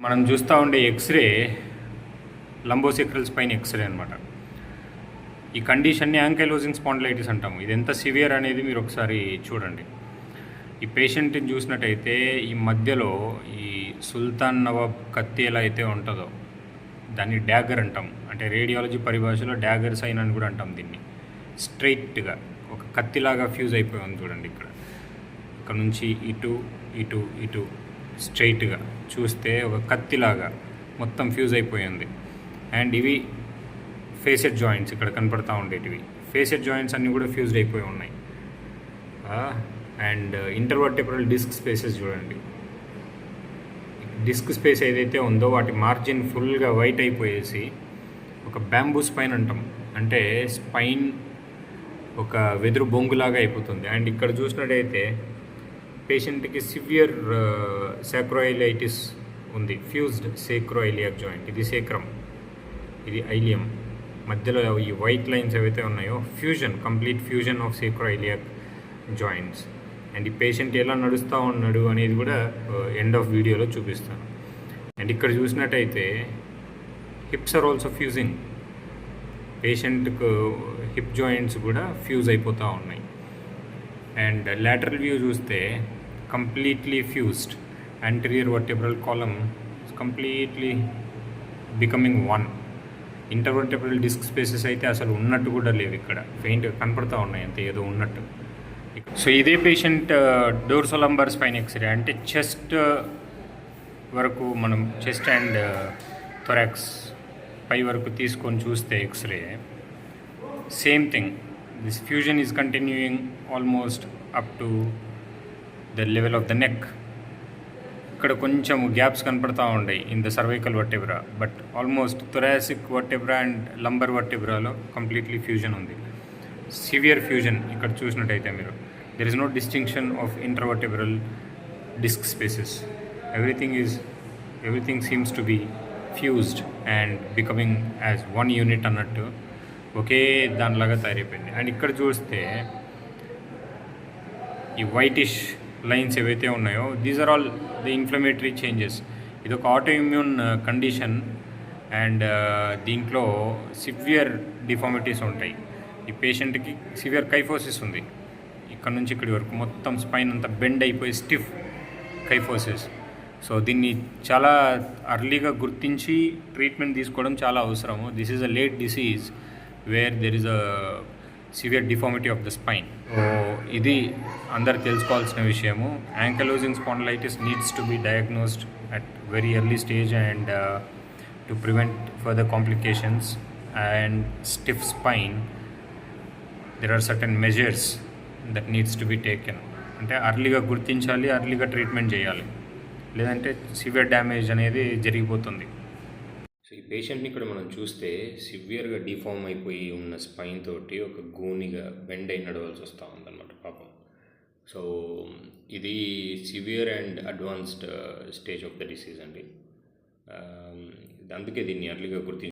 మనం చూస్తూ ఉండే ఎక్స్రే లంబోసెక్రల్ స్పైన్ ఎక్స్రే అనమాట. ఈ కండిషన్ని యాంకైలోజింగ్ స్పాండిలైటిస్ అంటాము. ఇది ఎంత సివియర్ అనేది మీరు ఒకసారి చూడండి. ఈ పేషెంట్ని చూసినట్టయితే ఈ మధ్యలో ఈ సుల్తాన్ నవాబ్ కత్తి ఎలా అయితే ఉంటుందో దాన్ని డ్యాగర్ అంటాం. అంటే రేడియాలజీ పరిభాషలో డ్యాగర్ సైన్ అని కూడా అంటాం దీన్ని. స్ట్రైట్గా ఒక కత్తిలాగా ఫ్యూజ్ అయిపోయి ఉంది చూడండి. ఇక్కడ నుంచి ఇటు ఇటు ఇటు స్ట్రైట్గా చూస్తే ఒక కత్తిలాగా మొత్తం ఫ్యూజ్ అయిపోయింది. అండ్ ఇవి ఫేసెడ్ జాయింట్స్ ఇక్కడ కనపడతా ఉండేటివి. ఫేసెడ్ జాయింట్స్ అన్నీ కూడా ఫ్యూజ్డ్ అయిపోయి ఉన్నాయి. అండ్ ఇంటర్వర్టెబ్రల్ డిస్క్ స్పేసెస్ చూడండి. డిస్క్ స్పేస్ ఏదైతే ఉందో వాటి మార్జిన్ ఫుల్గా వైట్ అయిపోయేసి ఒక బ్యాంబూ స్పైన్ అంటాం. అంటే స్పైన్ ఒక వెదురు బొంగులాగా అయిపోతుంది. అండ్ ఇక్కడ చూసినట్టయితే పేషెంట్కి సివియర్ సాక్రోయిలైటిస్ ఉంది. Fused sacroiliac joint. ఇది సేక్రమ్, ఇది ఐలియం. మధ్యలో ఈ వైట్ లైన్స్ ఏవైతే ఉన్నాయో complete fusion of sacroiliac joints. And ఈ పేషెంట్ ఎలా నడుస్తూ ఉన్నాడు అనేది కూడా ఎండ్ ఆఫ్ వీడియోలో చూపిస్తాను. అండ్ ఇక్కడ చూసినట్టయితే హిప్స్ ఆర్ ఆల్సో ఫ్యూజింగ్. పేషెంట్కు హిప్ జాయింట్స్ కూడా ఫ్యూజ్ అయిపోతూ ఉన్నాయి. అండ్ లాటరల్ వ్యూ చూస్తే completely fused. Anterior vertebral column completely becoming one. Intervertebral disc spaces అయితే అసలు ఉన్నట్టు కూడా లేవు. ఇక్కడ ఫెయింట్గా కనపడతా ఉన్నాయి అంతే, ఏదో ఉన్నట్టు. సో ఇదే పేషెంట్ డోర్సోలంబర్ స్పైన్ ఎక్స్రే, అంటే చెస్ట్ వరకు మనం చెస్ట్ అండ్ థొరాక్స్ పై వరకు తీసుకొని చూస్తే X-ray same thing. This fusion is continuing almost up to the level of the neck. ఇక్కడ కొంచెం గ్యాప్స్ కనపడతా ఉన్నాయి in the cervical vertebra, but almost thoracic vertebra and lumbar వర్టెబ్రాలో కంప్లీట్లీ ఫ్యూజన్ ఉంది. సివియర్ ఫ్యూజన్ ఇక్కడ చూసినట్టయితే మీరు. There is no distinction of intervertebral disc spaces. Everything seems to be fused and becoming as one unit అన్నట్టు ఒకే దానిలాగా తయారైపోయింది. And ఇక్కడ చూస్తే ఈ వైటిష్ లైన్స్ ఏవైతే ఉన్నాయో these are all the inflammatory changes. ఇది ఒక ఆటోఇమ్యూన్ కండిషన్. అండ్ దీంట్లో సివియర్ డిఫార్మిటీస్ ఉంటాయి. ఈ పేషెంట్కి సివియర్ కైఫోసిస్ ఉంది. ఇక్కడ నుంచి ఇక్కడి వరకు మొత్తం స్పైన్ అంతా బెండ్ అయిపోయి స్టిఫ్ కైఫోసిస్. సో దీన్ని చాలా అర్లీగా గుర్తించి ట్రీట్మెంట్ తీసుకోవడం చాలా అవసరము. This is a late disease where there is a severe deformity of the spine. So ఇది అందరు తెలుసుకోవాల్సిన విషయము. Ankylosing spondylitis needs to be diagnosed at very early stage and to prevent further complications and stiff spine there are certain measures that needs to be taken. అంటే అర్లీగా గుర్తించాలి, అర్లీగా treatment చేయాలి, లేదంటే సివియర్ డ్యామేజ్ అనేది జరిగిపోతుంది. సో ఈ పేషెంట్ని ఇక్కడ మనం చూస్తే సివియర్గా డిఫార్మ్ అయిపోయి ఉన్న స్పైన్ తోటి ఒక గూనిగా బెండ్ అయి నడవాల్సి వస్తూ ఉందన్నమాట పాపం. సో ఇది severe and advanced stage of the disease అండి. అందుకే దీన్ని అర్లీగా గుర్తించాలి.